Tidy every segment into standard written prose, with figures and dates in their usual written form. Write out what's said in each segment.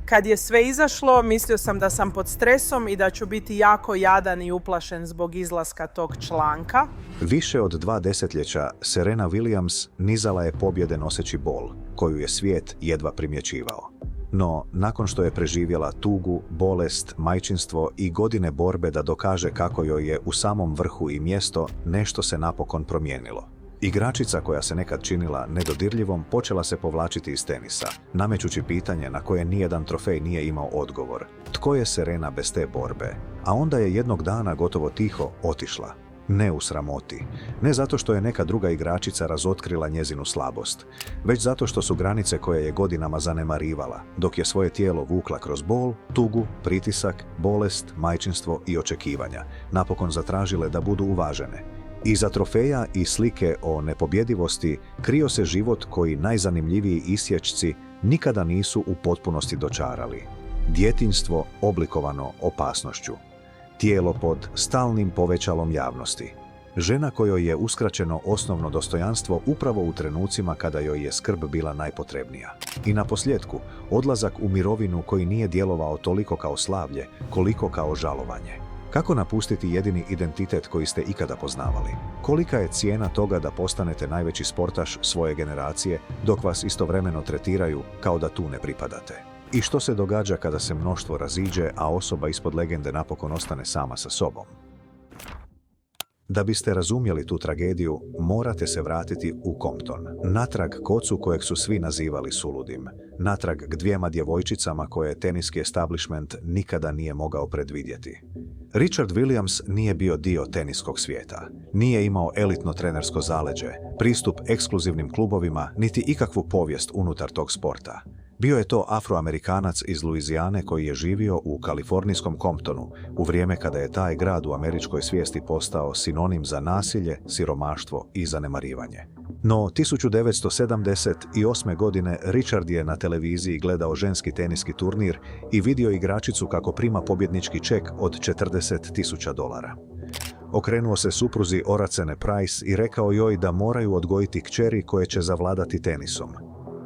Kad je sve izašlo, mislio sam da sam pod stresom i da ću biti jako jadan i uplašen zbog izlaska tog članka. Više od 2 desetljeća Serena Williams nizala je pobjede noseći bol, koju je svijet jedva primjećivao. No, nakon što je preživjela tugu, bolest, majčinstvo i godine borbe da dokaže kako joj je u samom vrhu i mjesto, nešto se napokon promijenilo. Igračica koja se nekad činila nedodirljivom počela se povlačiti iz tenisa, namećući pitanje na koje nijedan trofej nije imao odgovor. Tko je Serena bez te borbe? A onda je jednog dana gotovo tiho otišla. Ne u sramoti. Ne zato što je neka druga igračica razotkrila njezinu slabost, već zato što su granice koje je godinama zanemarivala, dok je svoje tijelo vukla kroz bol, tugu, pritisak, bolest, majčinstvo i očekivanja, napokon zatražile da budu uvažene. Iza trofeja i slike o nepobjedivosti krio se život koji najzanimljiviji isječci nikada nisu u potpunosti dočarali. Djetinjstvo oblikovano opasnošću. Tijelo pod stalnim povećalom javnosti. Žena kojoj je uskraćeno osnovno dostojanstvo upravo u trenucima kada joj je skrb bila najpotrebnija. I naposljetku, odlazak u mirovinu koji nije djelovao toliko kao slavlje, koliko kao žalovanje. Kako napustiti jedini identitet koji ste ikada poznavali? Kolika je cijena toga da postanete najveći sportaš svoje generacije, dok vas istovremeno tretiraju kao da tu ne pripadate? I što se događa kada se mnoštvo raziđe, a osoba ispod legende napokon ostane sama sa sobom? Da biste razumjeli tu tragediju, morate se vratiti u Compton. Natrag k ocu kojeg su svi nazivali suludim. Natrag k 2 djevojčicama koje teniski establishment nikada nije mogao predvidjeti. Richard Williams nije bio dio teniskog svijeta. Nije imao elitno trenersko zaleđe, pristup ekskluzivnim klubovima, niti ikakvu povijest unutar tog sporta. Bio je to Afroamerikanac iz Luizijane koji je živio u kalifornijskom Comptonu u vrijeme kada je taj grad u američkoj svijesti postao sinonim za nasilje, siromaštvo i zanemarivanje. No, 1978. godine Richard je na televiziji gledao ženski teniski turnir i vidio igračicu kako prima pobjednički ček od $40.000. Okrenuo se supruzi Oracene Price i rekao joj da moraju odgojiti kćeri koje će zavladati tenisom.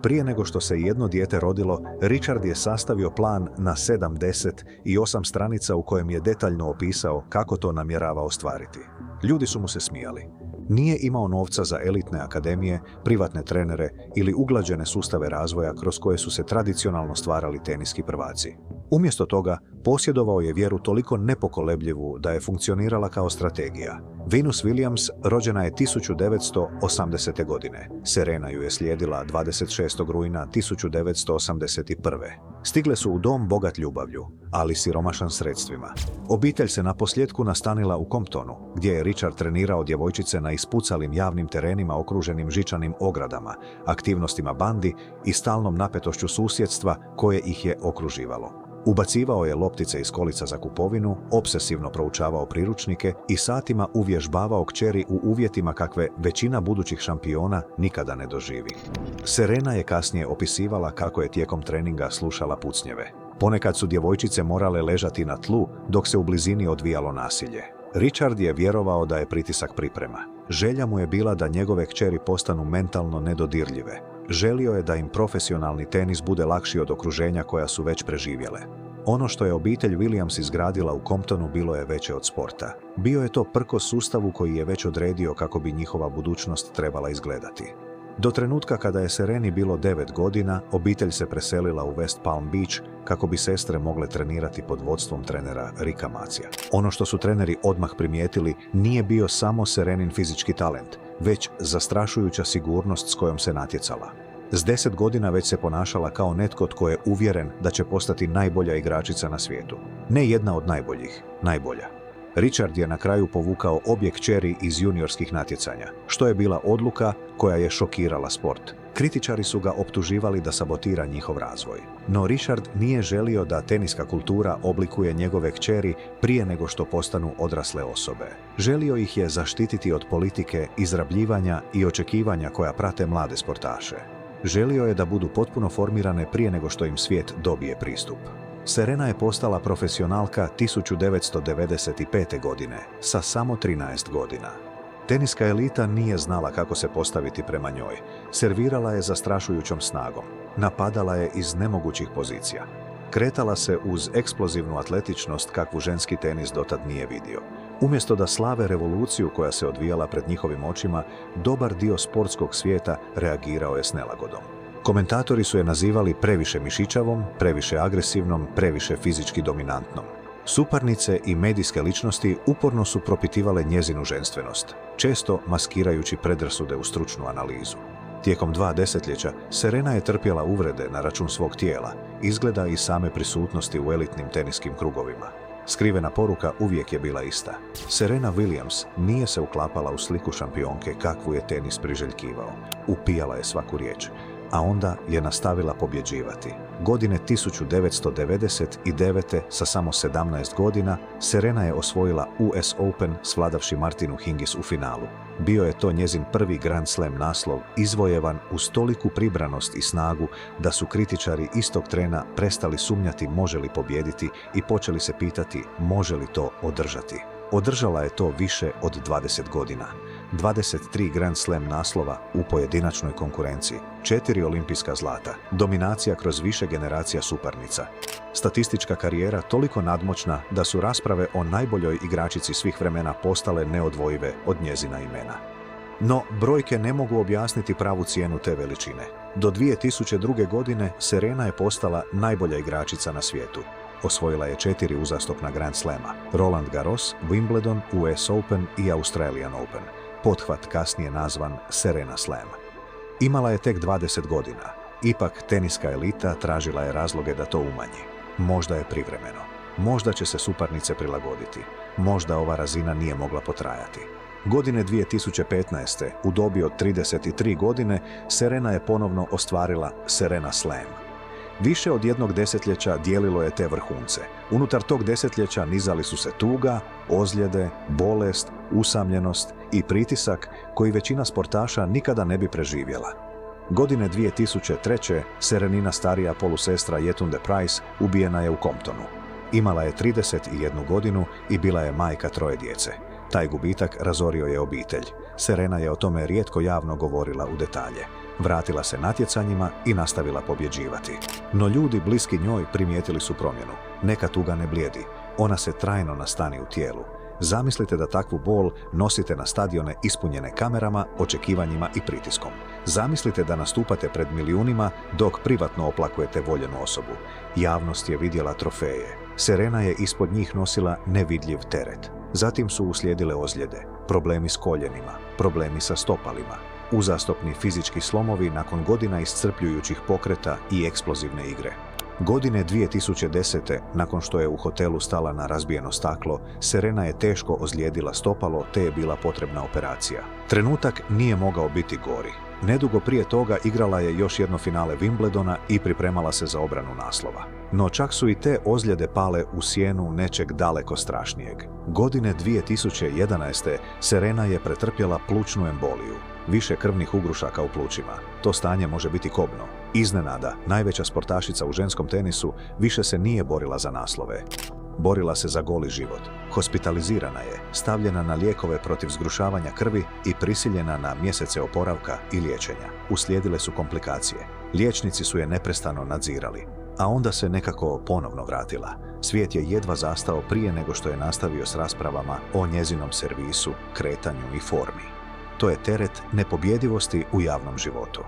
Prije nego što se jedno dijete rodilo, Richard je sastavio plan na 78 stranica u kojem je detaljno opisao kako to namjerava ostvariti. Ljudi su mu se smijali. Nije imao novca za elitne akademije, privatne trenere ili uglađene sustave razvoja kroz koje su se tradicionalno stvarali teniski prvaci. Umjesto toga, posjedovao je vjeru toliko nepokolebljivu da je funkcionirala kao strategija. Venus Williams rođena je 1980. godine. Serena ju je slijedila 26. rujna 1981. Stigle su u dom bogat ljubavlju, ali siromašan sredstvima. Obitelj se naposljetku nastanila u Comptonu, gdje je Richard trenirao djevojčice na ispucalim javnim terenima okruženim žičanim ogradama, aktivnostima bandi i stalnom napetošću susjedstva koje ih je okruživalo. Ubacivao je loptice iz kolica za kupovinu, opsesivno proučavao priručnike i satima uvježbavao kćeri u uvjetima kakve većina budućih šampiona nikada ne doživi. Serena je kasnije opisivala kako je tijekom treninga slušala pucnjeve. Ponekad su djevojčice morale ležati na tlu dok se u blizini odvijalo nasilje. Richard je vjerovao da je pritisak priprema. Želja mu je bila da njegove kćeri postanu mentalno nedodirljive. Želio je da im profesionalni tenis bude lakši od okruženja koja su već preživjele. Ono što je obitelj Williams izgradila u Comptonu bilo je veće od sporta. Bio je to prkos sustavu koji je već odredio kako bi njihova budućnost trebala izgledati. Do trenutka kada je Sereni bilo 9 godina, obitelj se preselila u West Palm Beach kako bi sestre mogle trenirati pod vodstvom trenera Ricka Macija. Ono što su treneri odmah primijetili nije bio samo Serenin fizički talent, već zastrašujuća sigurnost s kojom se natjecala. S 10 godina već se ponašala kao netko tko je uvjeren da će postati najbolja igračica na svijetu. Ne jedna od najboljih, najbolja. Richard je na kraju povukao obje kćeri iz juniorskih natjecanja, što je bila odluka koja je šokirala sport. Kritičari su ga optuživali da sabotira njihov razvoj. No Richard nije želio da teniska kultura oblikuje njegove kćeri prije nego što postanu odrasle osobe. Želio ih je zaštititi od politike, izrabljivanja i očekivanja koja prate mlade sportaše. Želio je da budu potpuno formirane prije nego što im svijet dobije pristup. Serena je postala profesionalka 1995. godine, sa samo 13 godina. Teniska elita nije znala kako se postaviti prema njoj. Servirala je zastrašujućom snagom. Napadala je iz nemogućih pozicija. Kretala se uz eksplozivnu atletičnost kakvu ženski tenis dotad nije vidio. Umjesto da slave revoluciju koja se odvijala pred njihovim očima, dobar dio sportskog svijeta reagirao je s nelagodom. Komentatori su je nazivali previše mišićavom, previše agresivnom, previše fizički dominantnom. Suparnice i medijske ličnosti uporno su propitivale njezinu ženstvenost, često maskirajući predrasude u stručnu analizu. Tijekom 2 desetljeća Serena je trpjela uvrede na račun svog tijela, izgleda i same prisutnosti u elitnim teniskim krugovima. Skrivena poruka uvijek je bila ista. Serena Williams nije se uklapala u sliku šampionke kakvu je tenis priželjkivao. Upijala je svaku riječ, a onda je nastavila pobjeđivati. Godine 1999. sa samo 17 godina Serena je osvojila US Open svladavši Martinu Hingis u finalu. Bio je to njezin prvi Grand Slam naslov, izvojevan uz toliku pribranost i snagu da su kritičari istog trena prestali sumnjati može li pobijediti i počeli se pitati može li to održati. Održala je to više od 20 godina. 23 Grand Slam naslova u pojedinačnoj konkurenciji, 4 olimpijska zlata, dominacija kroz više generacija suparnica. Statistička karijera toliko nadmoćna da su rasprave o najboljoj igračici svih vremena postale neodvojive od njezina imena. No, brojke ne mogu objasniti pravu cijenu te veličine. Do 2002. godine Serena je postala najbolja igračica na svijetu. Osvojila je 4 uzastopna Grand Slama, Roland Garros, Wimbledon, US Open i Australian Open. Pothvat kasnije nazvan Serena Slam. Imala je tek 20 godina. Ipak teniska elita tražila je razloge da to umanji. Možda je privremeno. Možda će se suparnice prilagoditi. Možda ova razina nije mogla potrajati. Godine 2015. u dobi od 33 godine Serena je ponovno ostvarila Serena Slam. Više od jednog desetljeća dijelilo je te vrhunce. Unutar tog desetljeća nizali su se tuga, ozljede, bolest, usamljenost i pritisak koji većina sportaša nikada ne bi preživjela. Godine 2003. Serenina starija polusestra Yetunde Price ubijena je u Comptonu. Imala je 31 godinu i bila je majka 3 djece. Taj gubitak razorio je obitelj. Serena je o tome rijetko javno govorila u detalje. Vratila se natjecanjima i nastavila pobjeđivati. No ljudi bliski njoj primijetili su promjenu. Neka tuga ne blijedi. Ona se trajno nastani u tijelu. Zamislite da takvu bol nosite na stadione ispunjene kamerama, očekivanjima i pritiskom. Zamislite da nastupate pred milijunima dok privatno oplakujete voljenu osobu. Javnost je vidjela trofeje. Serena je ispod njih nosila nevidljiv teret. Zatim su uslijedile ozljede, problemi s koljenima, problemi sa stopalima, uzastopni fizički slomovi nakon godina iscrpljujućih pokreta i eksplozivne igre. Godine 2010. nakon što je u hotelu stala na razbijeno staklo, Serena je teško ozlijedila stopalo te je bila potrebna operacija. Trenutak nije mogao biti gori. Nedugo prije toga igrala je još jedno finale Wimbledona i pripremala se za obranu naslova. No čak su i te ozljede pale u sjenu nečeg daleko strašnijeg. Godine 2011. Serena je pretrpjela plućnu emboliju. Više krvnih ugrušaka u plućima. To stanje može biti kobno. Iznenada, najveća sportašica u ženskom tenisu više se nije borila za naslove. Borila se za goli život. Hospitalizirana je, stavljena na lijekove protiv zgrušavanja krvi i prisiljena na mjesece oporavka i liječenja. Uslijedile su komplikacije. Liječnici su je neprestano nadzirali. A onda se nekako ponovno vratila. Svijet je jedva zastao prije nego što je nastavio s raspravama o njezinom servisu, kretanju i formi. To je teret nepobjedivosti u javnom životu.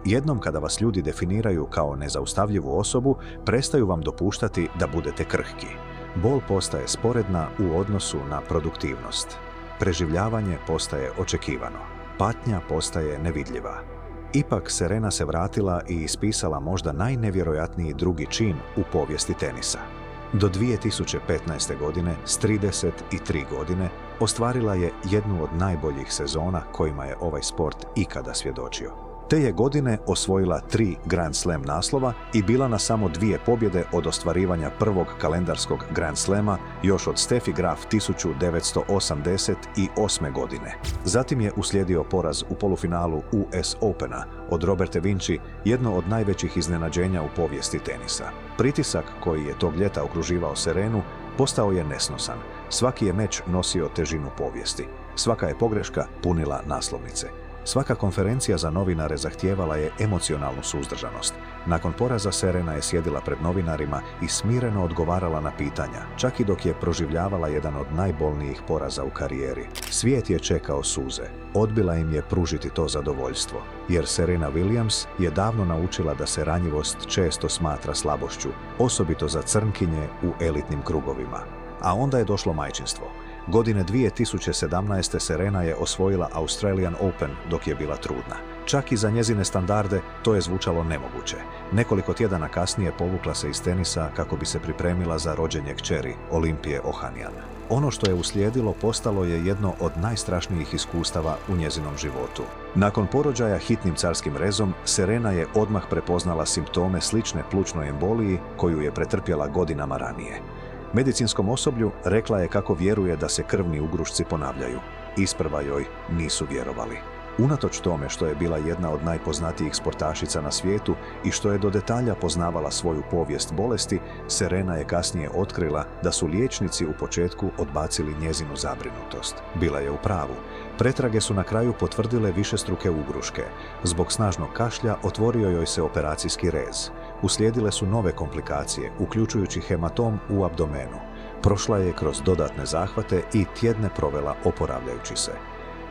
Jednom kada vas ljudi definiraju kao nezaustavljivu osobu, prestaju vam dopuštati da budete krhki. Bol postaje sporedna u odnosu na produktivnost. Preživljavanje postaje očekivano. Patnja postaje nevidljiva. Ipak Serena se vratila i ispisala možda najnevjerojatniji drugi čin u povijesti tenisa. Do 2015. godine, s 33 godine, ostvarila je jednu od najboljih sezona kojima je ovaj sport ikada svjedočio. Te je godine osvojila 3 Grand Slam naslova i bila na samo 2 pobjede od ostvarivanja prvog kalendarskog Grand Slama još od Steffi Graf 1988. godine. Zatim je uslijedio poraz u polufinalu US Opena od Roberte Vinci, jedno od najvećih iznenađenja u povijesti tenisa. Pritisak koji je tog ljeta okruživao Serenu postao je nesnosan. Svaki je meč nosio težinu povijesti. Svaka je pogreška punila naslovnice. Svaka konferencija za novinare zahtijevala je emocionalnu suzdržanost. Nakon poraza Serena je sjedila pred novinarima i smireno odgovarala na pitanja, čak i dok je proživljavala jedan od najbolnijih poraza u karijeri. Svijet je čekao suze. Odbila im je pružiti to zadovoljstvo, jer Serena Williams je davno naučila da se ranjivost često smatra slabošću, osobito za crnkinje u elitnim krugovima. A onda je došlo majčinstvo. Godine 2017. Serena je osvojila Australian Open dok je bila trudna. Čak i za njezine standarde to je zvučalo nemoguće. Nekoliko tjedana kasnije povukla se iz tenisa kako bi se pripremila za rođenje kćeri Olimpije Ohanian. Ono što je uslijedilo postalo je jedno od najstrašnijih iskustava u njezinom životu. Nakon porođaja hitnim carskim rezom, Serena je odmah prepoznala simptome slične plućnoj emboliji koju je pretrpjela godinama ranije. Medicinskom osoblju rekla je kako vjeruje da se krvni ugrušci ponavljaju. Isprva joj nisu vjerovali. Unatoč tome što je bila jedna od najpoznatijih sportašica na svijetu i što je do detalja poznavala svoju povijest bolesti, Serena je kasnije otkrila da su liječnici u početku odbacili njezinu zabrinutost. Bila je u pravu. Pretrage su na kraju potvrdile višestruke ugruške. Zbog snažnog kašlja otvorio joj se operacijski rez. Uslijedile su nove komplikacije, uključujući hematom u abdomenu. Prošla je kroz dodatne zahvate i tjedne provela oporavljajući se.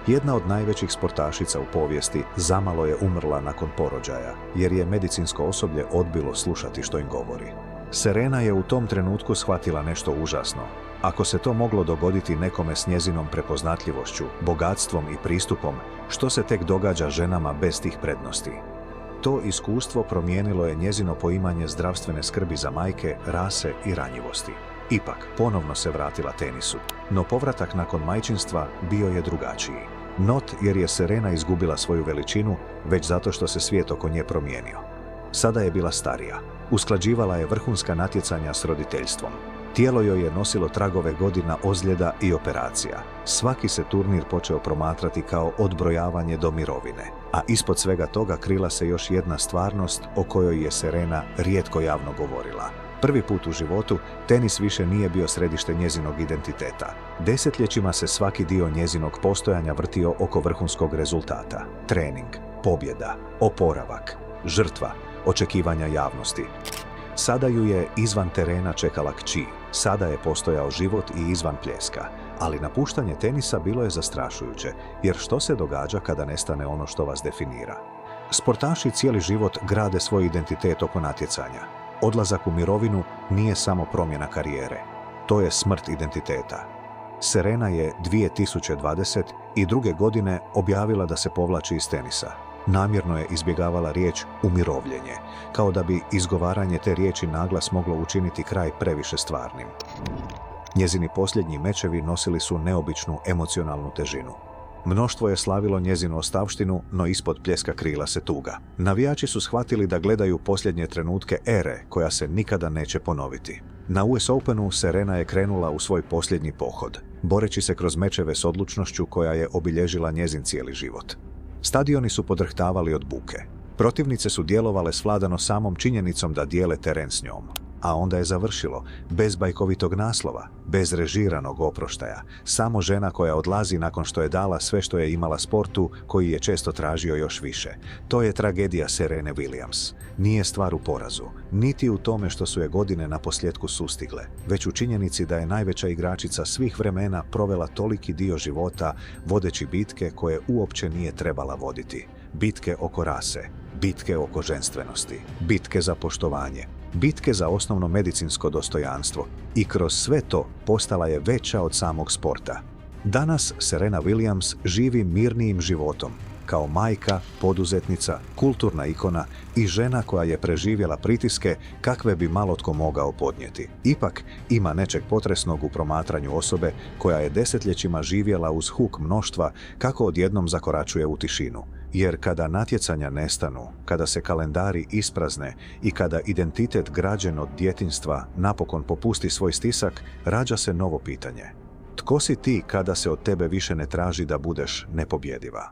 Jedna od najvećih sportašica u povijesti zamalo je umrla nakon porođaja, jer je medicinsko osoblje odbilo slušati što im govori. Serena je u tom trenutku shvatila nešto užasno. Ako se to moglo dogoditi nekome s njezinom prepoznatljivošću, bogatstvom i pristupom, što se tek događa ženama bez tih prednosti? To iskustvo promijenilo je njezino poimanje zdravstvene skrbi za majke, rase i ranjivosti. Ipak, ponovno se vratila tenisu, no povratak nakon majčinstva bio je drugačiji. Not jer je Serena izgubila svoju veličinu, već zato što se svijet oko nje promijenio. Sada je bila starija. Usklađivala je vrhunska natjecanja s roditeljstvom. Tijelo joj je nosilo tragove godina ozljeda i operacija. Svaki se turnir počeo promatrati kao odbrojavanje do mirovine, a ispod svega toga krila se još jedna stvarnost o kojoj je Serena rijetko javno govorila. Prvi put u životu tenis više nije bio središte njezinog identiteta. Desetljećima se svaki dio njezinog postojanja vrtio oko vrhunskog rezultata. Trening, pobjeda, oporavak, žrtva, očekivanja javnosti. Sada ju je izvan terena čekala kći, sada je postojao život i izvan pljeska. Ali napuštanje tenisa bilo je zastrašujuće, jer što se događa kada nestane ono što vas definira? Sportaši cijeli život grade svoj identitet oko natjecanja. Odlazak u mirovinu nije samo promjena karijere. To je smrt identiteta. Serena je 2022. godine objavila da se povlači iz tenisa. Namjerno je izbjegavala riječ umirovljenje, kao da bi izgovaranje te riječi naglas moglo učiniti kraj previše stvarnim. Njezini posljednji mečevi nosili su neobičnu emocionalnu težinu. Mnoštvo je slavilo njezinu ostavštinu, no ispod pljeska krila se tuga. Navijači su shvatili da gledaju posljednje trenutke ere koja se nikada neće ponoviti. Na US Openu Serena je krenula u svoj posljednji pohod, boreći se kroz mečeve s odlučnošću koja je obilježila njezin cijeli život. Stadioni su podrhtavali od buke. Protivnice su djelovale svladano samom činjenicom da dijele teren s njom. A onda je završilo, bez bajkovitog naslova, bez režiranog oproštaja, samo žena koja odlazi nakon što je dala sve što je imala sportu, koji je često tražio još više. To je tragedija Serene Williams. Nije stvar u porazu, niti u tome što su je godine naposljetku sustigle, već u činjenici da je najveća igračica svih vremena provela toliki dio života vodeći bitke koje uopće nije trebala voditi. Bitke oko rase, bitke oko ženstvenosti, bitke za poštovanje, bitke za osnovno medicinsko dostojanstvo i kroz sve to postala je veća od samog sporta. Danas Serena Williams živi mirnijim životom, kao majka, poduzetnica, kulturna ikona i žena koja je preživjela pritiske kakve bi malo tko mogao podnijeti. Ipak ima nečeg potresnog u promatranju osobe koja je desetljećima živjela uz huk mnoštva kako odjednom zakoračuje u tišinu. Jer kada natjecanja nestanu, kada se kalendari isprazne i kada identitet građen od djetinjstva napokon popusti svoj stisak, rađa se novo pitanje. Tko si ti kada se od tebe više ne traži da budeš nepobjediva?